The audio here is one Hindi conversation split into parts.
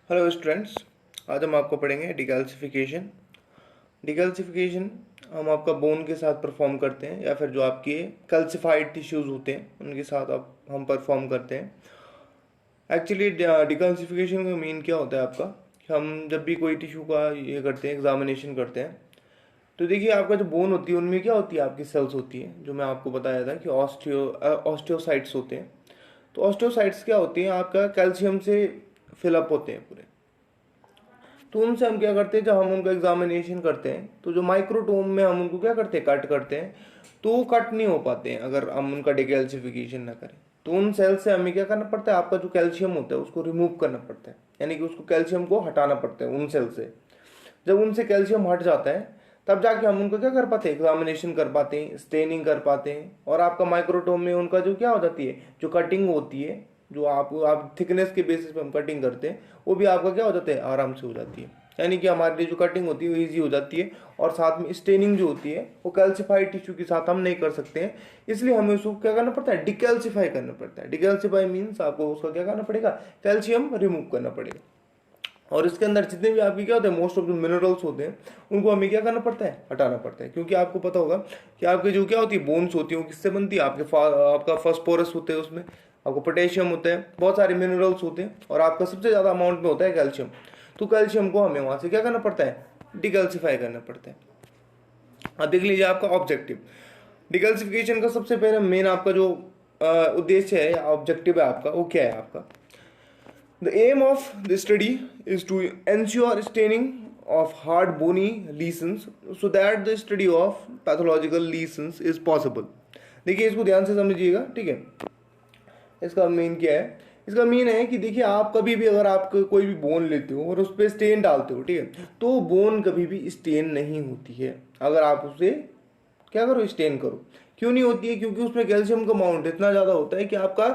हेलो स्टूडेंट्स, आज हम आपको पढ़ेंगे डिकैल्सिफिकेशन। डिकैल्सिफिकेशन हम आपका बोन के साथ परफॉर्म करते हैं या फिर जो आपके कैल्सिफाइड टिश्यूज़ होते हैं उनके साथ आप हम परफॉर्म करते हैं। एक्चुअली डिकैल्सिफिकेशन का मेन क्या होता है आपका कि हम जब भी कोई टिश्यू का ये करते हैं, एग्जामिनेशन करते हैं, तो देखिए आपका जो बोन होती है उनमें क्या होती है, आपकी सेल्स होती है जो मैं आपको बताया था कि ऑस्टियोसाइट्स होते हैं। तो ऑस्टियोसाइट्स क्या होती हैं, आपका कैल्शियम से फिलअप होते हैं पूरे। तो उनसे हम क्या करते हैं, जब हम उनका एग्जामिनेशन करते हैं तो जो माइक्रोटोम में हम उनको क्या करते हैं, कट करते हैं, तो वो कट नहीं हो पाते हैं अगर हम उनका डिकैल्सिफिकेशन ना करें। तो उन सेल से हमें क्या करना पड़ता है, आपका जो कैल्शियम होता है उसको रिमूव करना पड़ता है, यानी कि उसको कैल्शियम को हटाना पड़ता है उन सेल से। जब उनसे कैल्शियम हट जाता है तब जाके हम उनको क्या कर पाते हैं, एग्जामिनेशन कर पाते हैं, स्टेनिंग कर पाते हैं, और आपका माइक्रोटोम में उनका जो क्या हो जाती है, जो कटिंग होती है, जो आप थिकनेस के बेसिस पे हम कटिंग करते हैं, वो भी आपका क्या हो जाता है, आराम से हो जाती है। यानी कि हमारे लिए जो कटिंग होती है वो ईजी हो जाती है, और साथ में स्टेनिंग जो होती है वो कैल्सिफाइड टिश्यू के साथ हम नहीं कर सकते हैं। इसलिए हमें उसको क्या करना पड़ता है, डिकैल्सिफाई करना पड़ता है। डिकैल्सिफाई मीन्स आपको उसका क्या करना पड़ेगा, कैल्शियम रिमूव करना पड़ेगा। और इसके अंदर जितने भी आपके क्या होते हैं, मोस्ट ऑफ जो मिनरल्स होते हैं उनको हमें क्या करना पड़ता है, हटाना पड़ता है। क्योंकि आपको पता होगा कि आपके जो क्या होती है, बोन्स होती है वो किससे बनती है, आपका फॉस्फोरस होते हैं, उसमें आपको पोटेशियम होता है, बहुत सारे मिनरल्स होते हैं, और आपका सबसे ज़्यादा अमाउंट में होता है कैल्शियम। तो कैल्शियम को हमें वहाँ से क्या करना पड़ता है, डिकैल्सिफाई करना पड़ता है। अब देख लीजिए आपका ऑब्जेक्टिव डिकैल्सिफिकेशन का। सबसे पहले मेन आपका जो उद्देश्य है या ऑब्जेक्टिव है आपका, वो क्या है आपका। The aim of the study is to ensure staining of hard bony lesions so that the study of pathological lesions is possible। देखिए इसको ध्यान से समझिएगा, ठीक है। इसका मेन क्या है, इसका मेन है कि देखिए आप कभी भी अगर आप कोई भी बोन लेते हो और उस पर स्टेन डालते हो, ठीक है, तो बोन कभी भी स्टेन नहीं होती है अगर आप उसे क्या करो, स्टेन करो। क्यों नहीं होती है, क्योंकि उसमें कैल्शियम का अमाउंट इतना ज़्यादा होता है कि आपका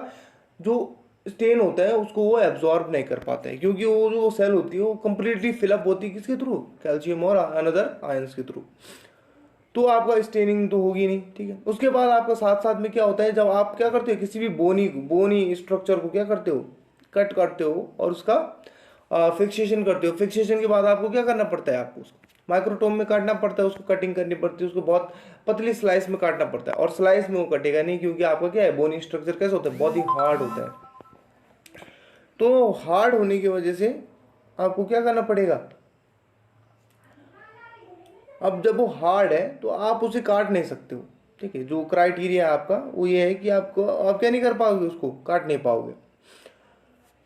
जो स्टेन होता है उसको वो एब्जॉर्ब नहीं कर पाता है, क्योंकि वो जो सेल होती है वो कंप्लीटली फिलअप होती है किसके थ्रू, कैल्शियम और अनदर आयंस के थ्रू। तो आपका स्टेनिंग तो होगी नहीं, ठीक है। उसके बाद आपका साथ साथ में क्या होता है, जब आप क्या करते हो, किसी भी बोनी बोनी स्ट्रक्चर को क्या करते हो, कट करते हो और उसका फिक्सेशन करते हो। फिक्सेशन के बाद आपको क्या करना पड़ता है, आपको उसको माइक्रोटोम में काटना पड़ता है, उसको कटिंग करनी पड़ती है, उसको बहुत पतली स्लाइस में काटना पड़ता है। और स्लाइस में वो कटेगा नहीं, क्योंकि आपका क्या है, बोनी स्ट्रक्चर कैसे होता है, बहुत ही हार्ड होता है। तो हार्ड होने की वजह से आपको क्या करना पड़ेगा, अब जब वो हार्ड है तो आप उसे काट नहीं सकते हो, ठीक है। जो क्राइटेरिया है आपका वो ये है कि आपको आप क्या नहीं कर पाओगे, उसको काट नहीं पाओगे।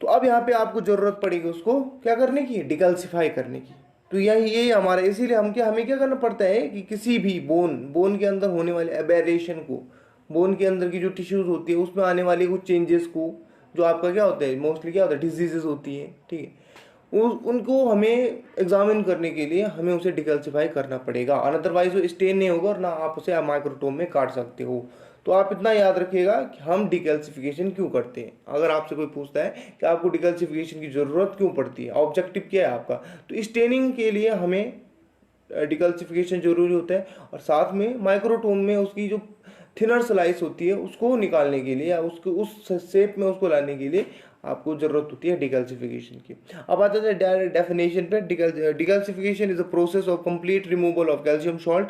तो अब यहाँ पे आपको जरूरत पड़ेगी उसको क्या करने की, डिकैल्सिफाई करने की। तो यही हमारा, इसीलिए हमें क्या करना पड़ता है कि किसी भी बोन के अंदर होने वाले एबेरेशन को, बोन के अंदर की जो टिश्यूज होती है उसमें आने वाले कुछ चेंजेस को, जो आपका क्या होता है, मोस्टली क्या होता है, डिजीजेस होती है, ठीक है, उनको हमें एग्जामिन करने के लिए हमें उसे डिकैल्सिफाई करना पड़ेगा। अदरवाइज वो स्टेन नहीं होगा और ना आप उसे माइक्रोटोम में काट सकते हो। तो आप इतना याद रखिएगा कि हम डिकैल्सिफिकेशन क्यों करते हैं। अगर आपसे कोई पूछता है कि आपको डिकैल्सिफिकेशन की जरूरत क्यों पड़ती है, ऑब्जेक्टिव क्या है आपका, तो स्टेनिंग के लिए हमें डिकैल्सिफिकेशन जरूरी होता है, और साथ में माइक्रोटोम में उसकी जो थिनर स्लाइस होती है उसको निकालने के लिए या उसको उस शेप में उसको लाने के लिए आपको जरूरत होती है डिकैल्सिफिकेशन की। अब आता है डायरेक्ट डेफिनेशन पे। Decalcification is a process of complete removal of calcium salt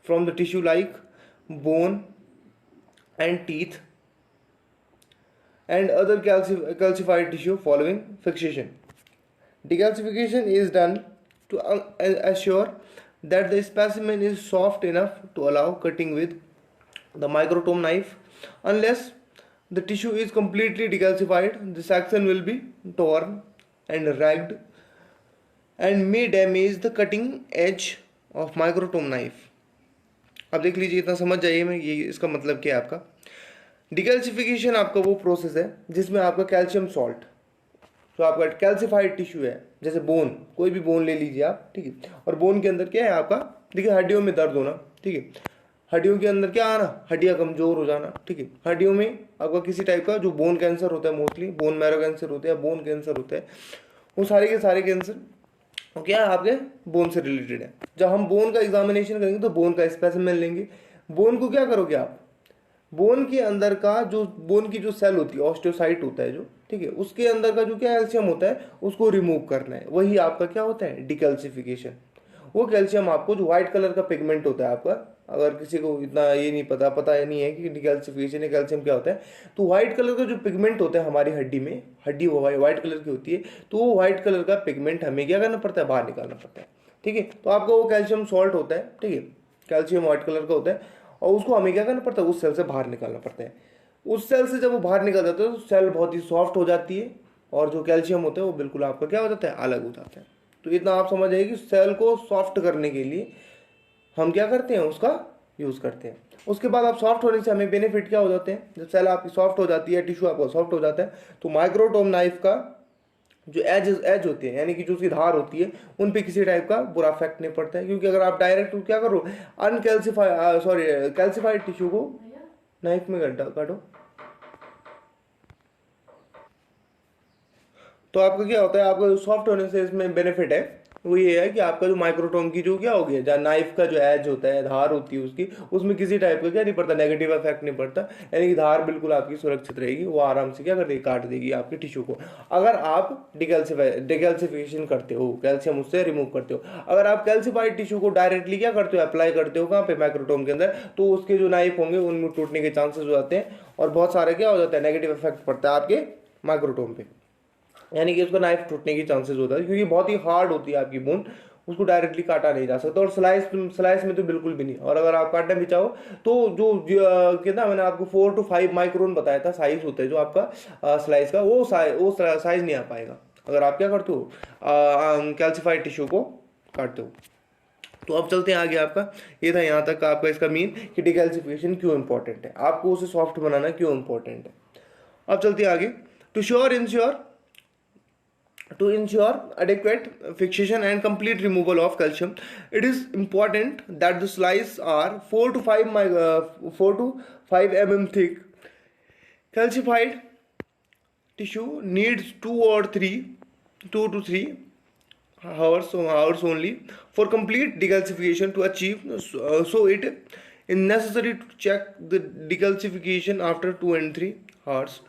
from the tissue like bone and teeth and other calcified tissue following fixation. Decalcification is done to assure that the specimen is soft enough to allow cutting with the microtome knife. Unless the tissue is completely decalcified, the section will be torn and ragged and may damage the cutting edge of microtome knife. अब देख लीजिए, इतना समझ जाइए मैं ये इसका मतलब क्या है आपका। डिकैल्सिफिकेशन आपका वो प्रोसेस है जिसमें आपका कैल्शियम सॉल्ट, जो आपका कैल्सिफाइड टिश्यू है, जैसे बोन, कोई भी बोन ले लीजिए आप, ठीक है, और बोन के अंदर क्या है आपका, देखिए हड्डियों में दर्द होना, ठीक है, हड्डियों के अंदर क्या आना, हड्डियां कमजोर हो जाना, ठीक है, हड्डियों में आपका किसी टाइप का जो बोन कैंसर होता है, मोस्टली बोन मैरो कैंसर होता है, बोन कैंसर होता है, वो सारे के सारे कैंसर वो क्या है, आपके बोन से रिलेटेड है। जब हम बोन का एग्जामिनेशन करेंगे तो बोन का स्पेसिमेन लेंगे, बोन को क्या करोगे आप, बोन के अंदर का जो बोन की जो सेल होती है, ऑस्टियोसाइट होता है जो, ठीक है, उसके अंदर का जो क्या कैल्शियम होता है उसको रिमूव करना है, वही आपका क्या होता है, डिकैल्सिफिकेशन। वो कैल्शियम आपको जो व्हाइट कलर का पिगमेंट होता है आपका, अगर किसी को इतना ये नहीं पता है नहीं है कि डिकैल्सिफिकेशन या कैल्शियम क्या होता है, तो व्हाइट कलर का जो पिगमेंट होता है हमारी हड्डी में, हड्डी वो व्हाइट कलर की होती है, तो वो व्हाइट कलर का पिगमेंट हमें क्या करना पड़ता है, बाहर निकालना पड़ता है, ठीक है। तो आपका वो कैल्शियम सॉल्ट होता है, ठीक है, कैल्शियम व्हाइट कलर का होता है, और उसको हमें क्या करना पड़ता है, उस सेल से बाहर निकालना पड़ता है। उस सेल से जब वो बाहर निकल जाता है तो सेल बहुत ही सॉफ्ट हो जाती है, और जो कैल्शियम होता है वो बिल्कुल आपका क्या हो जाता है, अलग हो जाता है। तो इतना आप समझ जाइए कि सेल को सॉफ्ट करने के लिए हम क्या करते हैं, उसका यूज़ करते हैं। उसके बाद आप सॉफ्ट होने से हमें बेनिफिट क्या हो जाते हैं, जब सेल आपकी सॉफ्ट हो जाती है, टिश्यू आपका सॉफ्ट हो जाता है, तो माइक्रोटोम नाइफ का जो एज होती है, यानी कि जो उसकी धार होती है, उन पे किसी टाइप का बुरा इफेक्ट नहीं पड़ता है, क्योंकि अगर आप डायरेक्ट क्या करो, कैल्सिफाइड टिश्यू को नाइफ में काटो, तो आपका क्या होता है, आपका सॉफ्ट होने से इसमें बेनिफिट है, वो ये है कि आपका जो माइक्रोटोम की जो क्या हो गया, जहाँ नाइफ का जो एज होता है, धार होती है उसकी, उसमें किसी टाइप का क्या नहीं पड़ता, नेगेटिव इफेक्ट नहीं पड़ता, यानी कि धार बिल्कुल आपकी सुरक्षित रहेगी, वो आराम से क्या कर देगी, काट देगी आपके टिश्यू को। अगर आप डिकैल्सिफिकेशन करते हो, कैल्शियम उससे रिमूव करते हो, अगर आप कैल्सिफाइड टिश्यू को डायरेक्टली क्या करते हो, अप्लाई करते हो कहाँ पे, माइक्रोटोम के अंदर, तो उसके जो नाइफ होंगे उनमें टूटने के चांसेस हो जाते हैं, और बहुत सारे क्या हो जाता है, नेगेटिव इफेक्ट पड़ता है आपके माइक्रोटोम पे, यानी कि उसका नाइफ टूटने की चांसेस होता है, क्योंकि बहुत ही हार्ड होती है आपकी बोन, उसको डायरेक्टली काटा नहीं जा सकता, और स्लाइस में तो बिल्कुल भी नहीं। और अगर आप काटना भी चाहो तो जो कितना मैंने आपको 4 to 5 माइक्रोन बताया था साइज होता है जो आपका स्लाइस का, वो साइज नहीं आ पाएगा अगर आप क्या करते हो, कैल्सिफाइड टिश्यू को काटते हो। तो अब चलते हैं आगे, आपका ये था यहाँ तक आपका इसका मीन कि डिकैल्सिफिकेशन क्यों इंपॉर्टेंट है, आपको उसे सॉफ्ट बनाना क्यों इंपॉर्टेंट है। अब चलते हैं आगे, to ensure adequate fixation and complete removal of calcium, it is important that the slices are 4 to 5 mm thick. Calcified tissue needs 2 to 3 hours only for complete decalcification to achieve, so it is necessary to check the decalcification after 2 and 3 hours.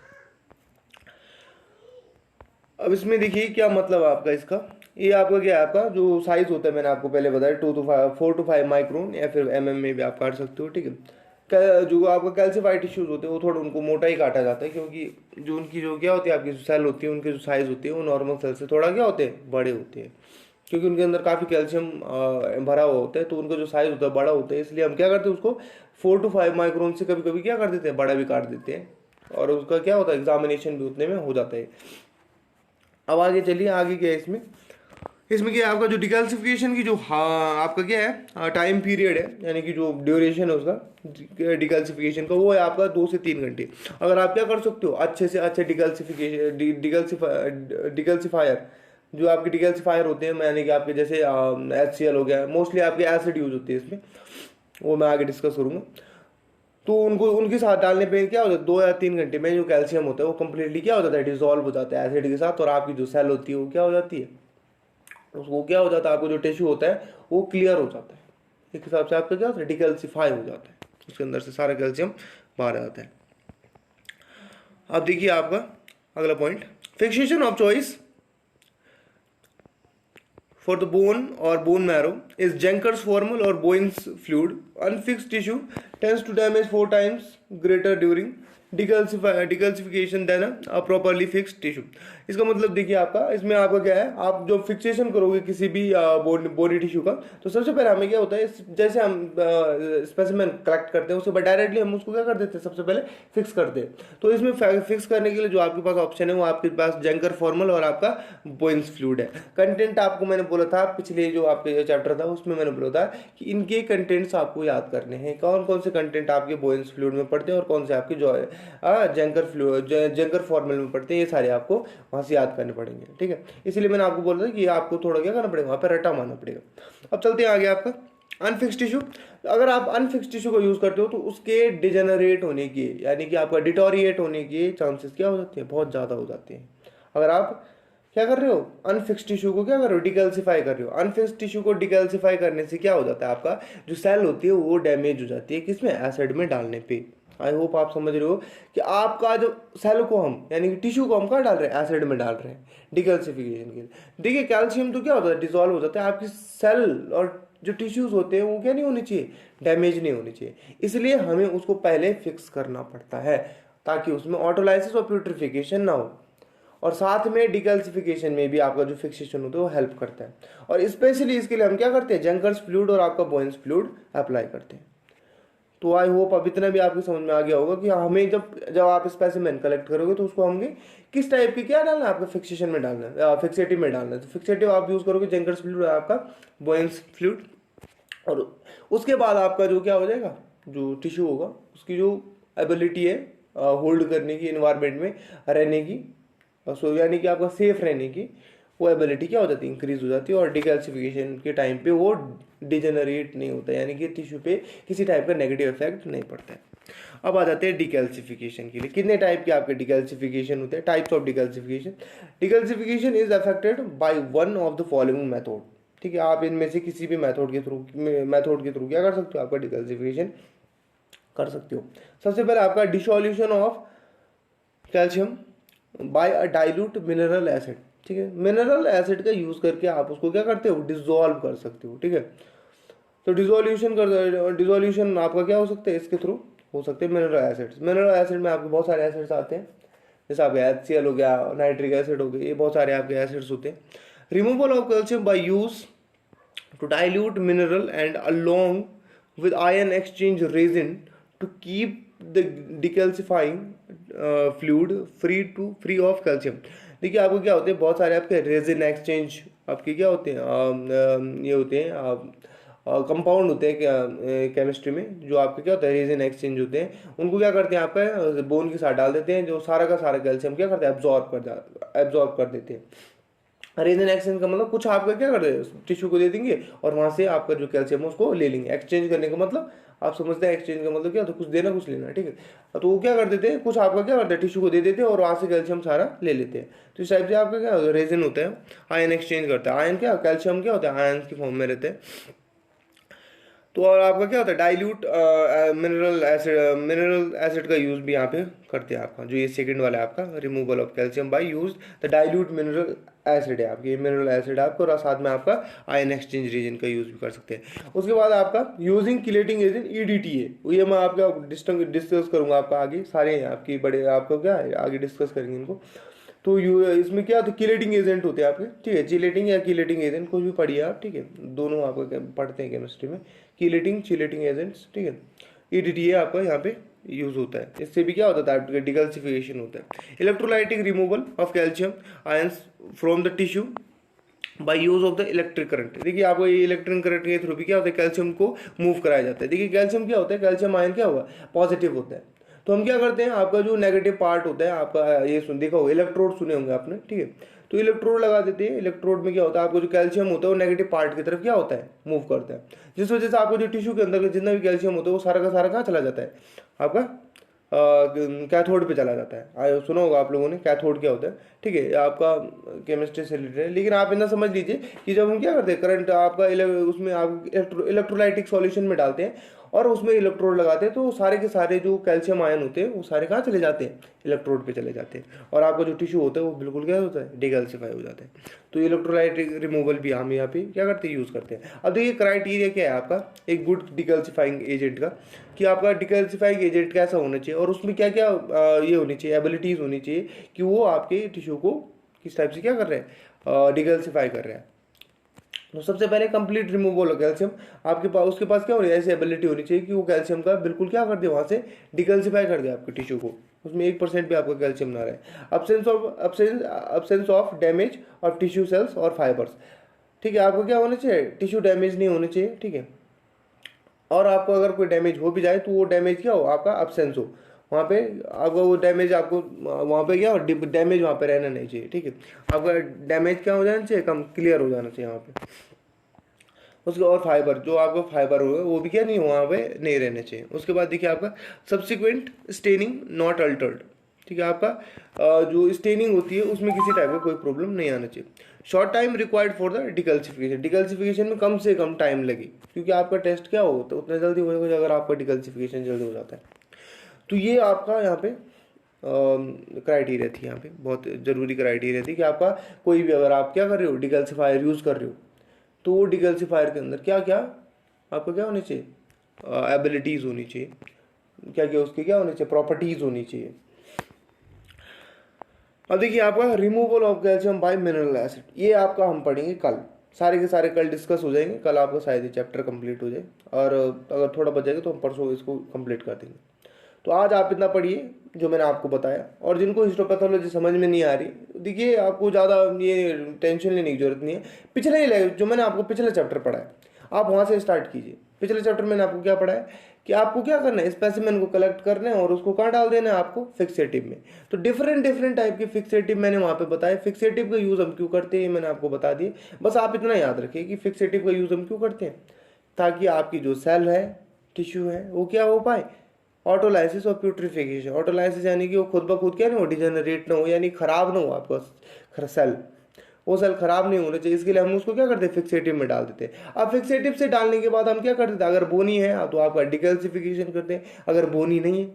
अब इसमें देखिए क्या मतलब आपका इसका, ये आपका क्या है, आपका जो साइज होता है मैंने आपको पहले बताया 4 to 5 माइक्रोन, या फिर में भी आप काट सकते हो, ठीक है। जो आपका कैल्सिफाइड टिश्यूज होते हैं वो थोड़ा उनको मोटा ही काटा जाता है, क्योंकि जो उनकी जो क्या होती है, आपकी जो सेल होती है, उनके जो साइज होती है वो नॉर्मल सेल से थोड़ा क्या होते हैं, बड़े होते हैं, क्योंकि उनके अंदर काफ़ी कैल्शियम भरा हुआ होता है, तो उनका जो साइज होता है बड़ा होता है, इसलिए हम क्या करते हैं उसको 4 to 5 माइक्रोन से कभी कभी क्या कर देते हैं, बड़ा भी काट देते हैं, और उसका क्या होता है, एग्जामिनेशन भी उतने में हो जाता है। अब आगे चलिए, आगे क्या है इसमें, इसमें क्या है आपका जो डिकैल्सिफिकेशन की जो आपका क्या है टाइम पीरियड है, यानी कि जो ड्यूरेशन है उसका डिकैल्सिफिकेशन का, वो है आपका 2 से 3 घंटे। अगर आप क्या कर सकते हो, अच्छे से अच्छे डिकैल्सिफायर जो आपके डिकैल्सिफायर होते हैं, यानी कि आपके जैसे HCl हो गया, मोस्टली आपके एसिड यूज होती है इसमें, वो मैं आगे डिस्कस करूँगा। तो उनको उनके साथ डालने पे क्या होता है, 2 या 3 घंटे में जो कैल्शियम होता है वो कम्प्लीटली क्या हो जाता है, डिजोल्व हो जाता है एसिड के साथ, और आपकी जो सेल होती है वो क्या हो जाती है, उसको क्या हो जाता है, आपको जो टिश्यू होता है वो क्लियर हो जाता है, एक हिसाब से आपका क्या होता है, डिकैल्सिफाई हो जाता है, उसके अंदर से सारा कैल्शियम बाहर आ जाता है। अब देखिए आपका अगला point, fixation of choice for the bone or bone marrow is Jenker's formula or Boyne's fluid. Unfixed tissue tends to damage 4 times greater during decalcification than a properly fixed tissue. इसका मतलब देखिए आपका, इसमें आपका क्या है, आप जो फिक्सेशन करोगे किसी भी बॉडी टिश्यू का, तो सबसे पहले हमें क्या होता है, जैसे हम स्पेसिमेन कलेक्ट करते हैं उसके बाद डायरेक्टली हम उसको क्या कर देते हैं, सबसे पहले फिक्स करते हैं। तो इसमें फिक्स करने के लिए जो आपके पास ऑप्शन है वो आपके पास जेंकर फॉर्मल और आपका बोइन्स फ्लूइड है। कंटेंट आपको मैंने बोला था पिछले जो आपके चैप्टर था उसमें मैंने बोला था कि इनके कंटेंट्स आपको याद करने हैं, कौन कौन से कंटेंट आपके बोइन्स फ्लूइड में पढ़ते हैं और कौन से आपके जो जेंकर फॉर्मल में पढ़ते हैं, ये सारे आपको वहाँ से याद करने पड़ेंगे, ठीक है। इसलिए मैंने आपको बोला था कि आपको थोड़ा क्या करना पड़ेगा, वहाँ पर रटा मारना पड़ेगा। अब चलते हैं आगे, आपका अनफिक्स टिश्यू, अगर आप अनफिक्स टिश्यू को यूज करते हो तो उसके डिजेनरेट होने की, यानी कि आपका डिटोरिएट होने के चांसेस क्या हो जाते हैं, बहुत ज़्यादा हो जाते हैं। अगर आप क्या कर रहे हो, अनफिक्स टिश्यू को क्या कर रहे हो, डिकैल्सिफाई कर रहे हो। अनफिक्स टिश्यू को डिकैल्सिफाई करने से क्या हो जाता है, आपका जो सेल होती है वो डैमेज हो जाती है, किसमें, एसिड में डालने पे, आई होप आप समझ रहे हो कि आपका जो सेल को हम यानी कि टिश्यू को हम कहाँ डाल रहे हैं, एसिड में डाल रहे हैं डिकल्सिफिकेशन के लिए। देखिए कैल्शियम तो क्या होता है, डिसॉल्व हो जाता है, आपकी सेल और जो टिश्यूज होते हैं वो क्या नहीं होनी चाहिए, डैमेज नहीं होनी चाहिए, इसलिए हमें उसको पहले फिक्स करना पड़ता है ताकि उसमें ऑटोलाइसिस और प्यूट्रिफिकेशन ना हो। और साथ में डिकल्सिफिकेशन में भी आपका जो फिक्सेशन होता है वो हेल्प करता है। और स्पेशली इसके लिए हम क्या करते हैं, जंकर्स फ्लूइड और आपका बोयंस फ्लूइड अप्लाई करते हैं। तो आई होप अब इतना भी आपको समझ में आ गया होगा कि हमें जब जब आप स्पेसिमेन कलेक्ट करोगे तो उसको हमें किस टाइप की क्या डालना है, आपका फिक्सेशन में डालना है, फिक्सेटिव में डालना है। तो फिक्सेटिव आप यूज करोगे जंकर्स फ्लूइड, आपका बोयंस फ्लूइड, और उसके बाद आपका जो क्या हो जाएगा, जो टिश्यू होगा उसकी जो एबिलिटी है होल्ड करने की, इन्वायरमेंट में रहने की, सो यानी कि आपका सेफ रहने की वो एबिलिटी क्या हो जाती है, इंक्रीज हो जाती है। और डिकैल्सिफिकेशन के टाइम पे वो डिजेनरेट नहीं होता है, यानी कि टिश्यू पे किसी टाइप का नेगेटिव इफेक्ट नहीं पड़ता है। अब आ जाते हैं डिकैल्सिफिकेशन के लिए। कितने टाइप के आपके डिकैल्सिफिकेशन होते हैं, types of decalcification. Decalcification is affected by one of the following method. ठीक है, आप इनमें से किसी भी मेथड के थ्रू क्या कर सकते हो, आपका डिकैल्सिफिकेशन कर सकते हो। सबसे पहले आपका dissolution of calcium by a dilute mineral acid. ठीक है, मिनरल एसिड का यूज करके आप उसको क्या करते हो, डिसॉल्व कर सकते हो। ठीक है, तो डिसोल्यूशन आपका क्या हो सकता है, इसके थ्रू हो सकते हैं मिनरल एसिड्स। मिनरल एसिड में आपके बहुत सारे एसिड्स आते हैं, जैसे आपका HCl हो गया, नाइट्रिक एसिड हो गया, ये बहुत सारे आपके एसिड्स होते हैं। Removal of calcium by use to dilute mineral and along with ion exchange resin to keep the decalcifying fluid free of calcium। देखिए आपको क्या होते हैं, बहुत सारे आपके रेजिन एक्सचेंज आपके क्या होते हैं, ये होते हैं कंपाउंड होते हैं केमिस्ट्री में, जो आपके क्या होता है रेजिन एक्सचेंज होते हैं, उनको क्या करते हैं आपका बोन के साथ डाल देते हैं, जो सारा का सारा कैल्शियम क्या करते हैं, एब्जॉर्ब कर देते हैं। रेजन एक्सचेंज का मतलब कुछ आपका क्या कर रहे टिश्यू को दे देंगे और वहां से आपका जो कैल्शियम है उसको ले लेंगे। एक्सचेंज करने का मतलब आप समझते हैं, एक्सचेंज का मतलब क्या, तो कुछ देना कुछ लेना। ठीक है, तो वो क्या कर देते हैं, कुछ आपका क्या करते हैं टिश्यू को दे देते हैं और वहां से कैल्शियम सारा ले लेते हैं। तो इस टाइप से आपका क्या रेजन होता है, आयन एक्सचेंज करता है। आयन क्या, कैल्शियम क्या होता है, आयन की फॉर्म में रहते हैं। तो और आपका क्या होता है, डाइल्यूट मिनरल एसिड का यूज भी यहाँ पे करते हैं आपका, जो ये सेकंड वाला है आपका removal of calcium by use the dilute mineral acid है आपकी, ये मिनरल एसिड है आपका, और साथ में आपका आयन एक्सचेंज रीजन का यूज भी कर सकते हैं। उसके बाद आपका यूजिंग किलेटिंग एजेंट EDTA, ये मैं आपका डिस्कस करूंगा आपका आगे, सारे आपकी बड़े आपको क्या आगे डिस्कस करेंगे इनको। तो इसमें क्या तो किलेटिंग एजेंट होते हैं आपके। ठीक है, चिलेटिंग या किलेटिंग एजेंट कुछ भी पढ़िए आप। ठीक है, दोनों आपको पढ़ते हैं केमिस्ट्री में, किलेटिंग चिलेटिंग एजेंट्स। ठीक है, EDTA आपका यहाँ पे यूज होता है। इससे भी क्या होता है, डिकल्सिफिकेशन होता है। Electrolytic removal of calcium ions from the tissue by use of the electric current. देखिए आपको ये इलेक्ट्रिक करंट के थ्रू भी क्या होता है, कैल्शियम को मूव कराया जाता है। देखिए कैल्शियम क्या होता है, कैल्शियम आयन क्या हुआ, पॉजिटिव होता है। तो हम क्या करते हैं, आपका जो नेगेटिव पार्ट होता है आपका, ये देखा होगा इलेक्ट्रोड सुने होंगे आपने। ठीक है, तो इलेक्ट्रोड लगा देते हैं। इलेक्ट्रोड में क्या होता है, आपको जो कैल्शियम होता है वो नेगेटिव पार्ट की तरफ क्या होता है, मूव करता है, जिस वजह से आपको जो टिश्यू के अंदर जितना भी कैल्शियम होता है वो सारा का सारा कहाँ चला जाता है, आपका कैथोड पे चला जाता है। सुना होगा आप लोगों ने कैथोड क्या होता है। ठीक है, आपका केमिस्ट्री से रिलेटेड है, लेकिन आप इतना समझ लीजिए कि जब हम क्या करते हैं, करंट आपका उसमें आप इलेक्ट्रोलाइटिक सॉल्यूशन में डालते हैं और उसमें इलेक्ट्रोड लगाते हैं, तो सारे के सारे जो कैल्शियम आयन होते हैं वो सारे कहाँ चले जाते हैं, इलेक्ट्रोड पे चले जाते हैं, और आपका जो टिश्यू होता है वो बिल्कुल क्या होता है, डिकैल्सिफाई हो जाता है। तो इलेक्ट्रोलाइटिक रिमूवल भी हम यहाँ पे क्या करते हैं, यूज करते हैं। अब देखिए क्राइटेरिया क्या है आपका एक गुड डिकैल्सिफाइंग एजेंट का, कि आपका डिकैल्सिफाइंग एजेंट कैसा होना चाहिए और उसमें क्या क्या ये होनी चाहिए, एबिलिटीज होनी चाहिए कि वो आपके टिश्यू को किस टाइप से क्या कर रहे हैं, डिकैल्सिफाई कर रहे हैं। तो सबसे पहले कंप्लीट रिमूवल हो कैल्शियम, आपके पास उसके पास क्या होनी है, ऐसी एबिलिटी होनी चाहिए कि वो कैल्शियम का बिल्कुल क्या कर दे, वहां से डिकैल्सिफाई कर दे आपके टिश्यू को, उसमें 1% भी आपका कैल्शियम ना रहे। Absence of damage of tissue cells और फाइबर्स। ठीक है, आपको क्या होना चाहिए, टिश्यू डैमेज नहीं होने चाहिए। ठीक है, और आपको अगर कोई डैमेज हो भी जाए तो वो डैमेज क्या हो, आपका अब्सेंस हो, वहाँ पे आपका वो डैमेज आपको वहाँ पे क्या हो, डैमेज वहाँ पे रहना नहीं चाहिए। ठीक है, आपका डैमेज क्या हो जाना चाहिए, कम क्लियर हो जाना चाहिए वहाँ पे उसके। और फाइबर जो आपका फाइबर होगा वो भी क्या नहीं वहाँ पे नहीं रहने चाहिए। उसके बाद देखिए आपका सब्सिक्वेंट स्टेनिंग नॉट अल्टर्ड। ठीक है, आपका जो स्टेनिंग होती है उसमें किसी टाइप का कोई प्रॉब्लम नहीं आना चाहिए। Short time required for the decalcification, decalcification में कम से कम टाइम लगे, क्योंकि आपका टेस्ट क्या हो तो उतना जल्दी हो जाएगा अगर आपका डिकल्सिफिकेशन जल्दी हो जाता है। तो ये आपका यहाँ पे क्राइटेरिया थी, यहाँ पे बहुत ज़रूरी क्राइटेरिया थी कि आपका कोई भी, अगर आप क्या कर रहे हो, डिकल्सिफायर यूज़ कर रहे हो, तो वो डिकल्सिफायर के अंदर क्या क्या आपका क्या होनी चाहिए, एबिलिटीज़ होनी चाहिए, क्या क्या उसके क्या होनी चाहिए, प्रॉपर्टीज़ होनी चाहिए। अब देखिए आपका removal of calcium by mineral acid, ये आपका हम पढ़ेंगे कल, सारे के सारे कल डिस्कस हो जाएंगे, कल आपका शायद ये चैप्टर कंप्लीट हो जाए, और अगर थोड़ा बच जाएगा तो हम परसों इसको कंप्लीट कर देंगे। तो आज आप इतना पढ़िए जो मैंने आपको बताया, और जिनको हिस्टोपैथोलॉजी समझ में नहीं आ रही, देखिए आपको ज़्यादा ये टेंशन लेने की जरूरत नहीं है, पिछले जो मैंने आपको पिछले चैप्टर पढ़ाया आप वहाँ से स्टार्ट कीजिए। पिछले चैप्टर मैंने आपको क्या पढ़ाया कि आपको क्या करना है, स्पेसिमेन को कलेक्ट करना है और उसको कहाँ डाल देना है, आपको फिक्सेटिव में। तो डिफरेंट डिफरेंट टाइप के फिक्सेटिव मैंने वहाँ पे बताया, फिक्सेटिव का यूज़ हम क्यों करते हैं मैंने आपको बता दिया। बस आप इतना याद रखिए कि फिक्सेटिव का यूज़ हम क्यों करते हैं, ताकि आपकी जो सेल है, टिश्यू है, वो क्या हो पाए, ऑटोलाइसिस और प्यूट्रिफिकेशन। ऑटोलाइसिस यानी कि वो खुद ब खुद क्या ना हो, डिजेनरेट ना हो, यानी खराब ना हो आपका सेल, वो सेल खराब नहीं होना चाहिए, इसके लिए हम उसको क्या करते हैं, फिक्सेटिव में डाल देते हैं। अब फिक्सेटिव से डालने के बाद हम क्या करते हैं, अगर बोनी है तो आपका डिकल्सिफिकेशन करते हैं, अगर बोनी नहीं है,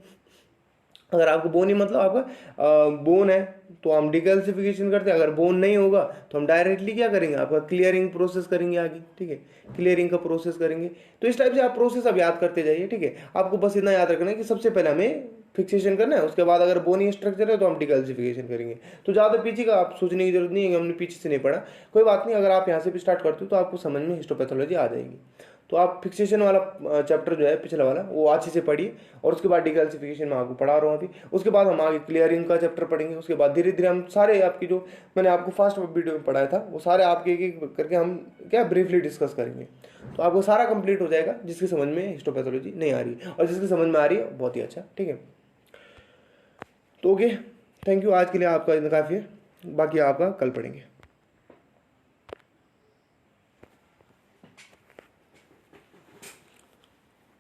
अगर आपको बोनी मतलब आपका बोन है तो हम डिकल्सिफिकेशन करते हैं, अगर बोन नहीं होगा तो हम डायरेक्टली क्या करेंगे, आपका क्लियरिंग प्रोसेस करेंगे आगे, ठीक है, क्लियरिंग का प्रोसेस करेंगे। तो इस टाइप से आप प्रोसेस अब याद करते जाइए, ठीक है। आपको बस इतना याद रखना है कि सबसे पहले हमें फिक्सेशन करना है, उसके बाद अगर बोनी स्ट्रक्चर है तो हम डिकल्सिफिकेशन करेंगे। तो ज़्यादा पीछे का आप सोचने की जरूरत नहीं है कि हमने पीछे से नहीं पढ़ा, कोई बात नहीं, अगर आप यहाँ से भी स्टार्ट करते हो तो आपको समझ में हिस्टोपैथोलॉजी आ जाएगी। तो आप फिक्सेशन वाला चैप्टर जो है पिछला वाला वो अच्छे से पढ़िए, और उसके बाद डिकल्सिफिकेशन में आपको पढ़ा रहा हूँ अभी, उसके बाद हम आगे क्लियरिंग का चैप्टर पढ़ेंगे, उसके बाद धीरे धीरे हम सारे आपकी जो मैंने आपको फर्स्ट वीडियो में पढ़ाया था वो सारे आपके एक एक करके हम क्या ब्रीफली डिस्कस करेंगे। तो आपको सारा कंप्लीट हो जाएगा, जिसकी समझ में हिस्टोपैथोलॉजी नहीं आ रही, और जिसकी समझ में आ रही है बहुत ही अच्छा, ठीक है। तो ओके, थैंक यू, आज के लिए आपका इतना काफ़ी है, बाकी आपका कल पढ़ेंगे।